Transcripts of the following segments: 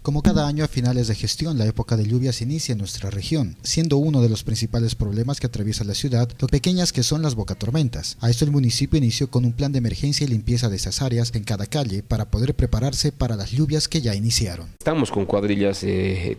Como cada año a finales de gestión, la época de lluvias inicia en nuestra región, siendo uno de los principales problemas que atraviesa la ciudad lo pequeñas que son las bocatormentas. A esto el municipio inició con un plan de emergencia y limpieza de estas áreas en cada calle para poder prepararse para las lluvias que ya iniciaron. Estamos con cuadrillas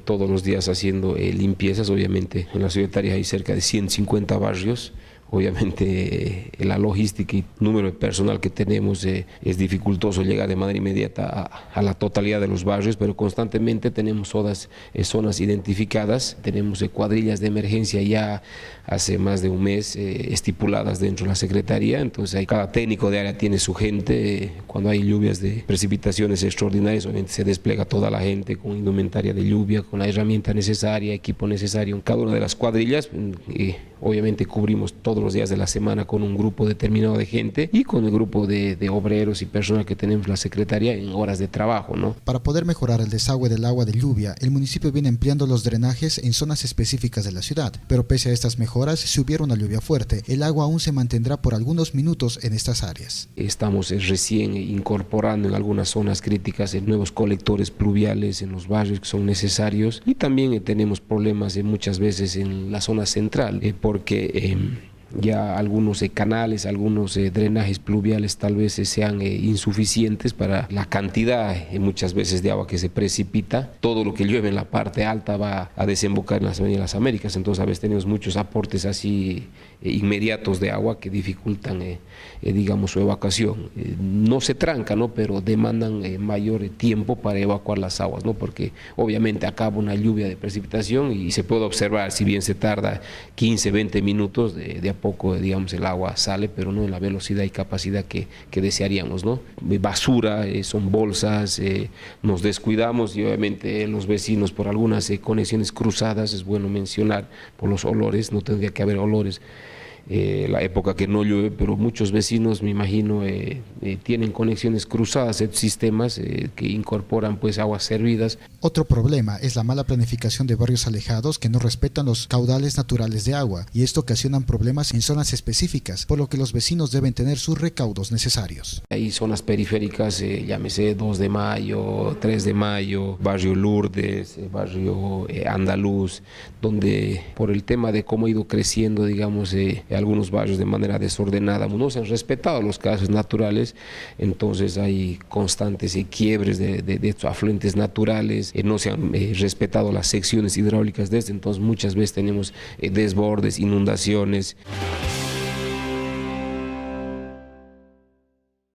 todos los días haciendo limpiezas. Obviamente en la ciudad de Tarija hay cerca de 150 barrios. Obviamente la logística y número de personal que tenemos es dificultoso llegar de manera inmediata a la totalidad de los barrios, pero constantemente tenemos zonas identificadas, tenemos cuadrillas de emergencia ya hace más de un mes estipuladas dentro de la Secretaría. Entonces cada técnico de área tiene su gente. Cuando hay lluvias de precipitaciones extraordinarias, obviamente se despliega toda la gente con indumentaria de lluvia, con la herramienta necesaria, equipo necesario en cada una de las cuadrillas. Obviamente cubrimos todos los días de la semana con un grupo determinado de gente y con el grupo de obreros y personal que tenemos la Secretaría en horas de trabajo, ¿no? Para poder mejorar el desagüe del agua de lluvia, el municipio viene empleando los drenajes en zonas específicas de la ciudad, pero pese a estas mejoras, si hubiera una lluvia fuerte, el agua aún se mantendrá por algunos minutos en estas áreas. Estamos recién incorporando en algunas zonas críticas nuevos colectores pluviales en los barrios que son necesarios, y también tenemos problemas muchas veces en la zona central, porque ya algunos canales, algunos drenajes pluviales tal vez sean insuficientes para la cantidad muchas veces de agua que se precipita. Todo lo que llueve en la parte alta va a desembocar en las Avenidas de las Américas, entonces a veces tenemos muchos aportes así inmediatos de agua que dificultan digamos su evacuación. No se tranca, ¿no? Pero demandan mayor tiempo para evacuar las aguas, ¿no? Porque obviamente acaba una lluvia de precipitación y se puede observar, si bien se tarda 15, 20 minutos, de a poco, digamos, el agua sale, pero no en la velocidad y capacidad que desearíamos, ¿no? Basura, son bolsas, nos descuidamos, y obviamente los vecinos por algunas conexiones cruzadas, es bueno mencionar, por los olores, no tendría que haber olores. La época que no llueve, pero muchos vecinos, me imagino, tienen conexiones cruzadas, sistemas que incorporan pues aguas servidas. Otro problema es la mala planificación de barrios alejados que no respetan los caudales naturales de agua, y esto ocasiona problemas en zonas específicas, por lo que los vecinos deben tener sus recaudos necesarios. Hay zonas periféricas, llámese 2 de Mayo, 3 de Mayo, barrio Lourdes, barrio Andaluz, donde por el tema de cómo ha ido creciendo, digamos, algunos barrios de manera desordenada, no se han respetado los cauces naturales, entonces hay constantes quiebres de estos afluentes naturales, no se han respetado las secciones hidráulicas entonces muchas veces tenemos desbordes, inundaciones.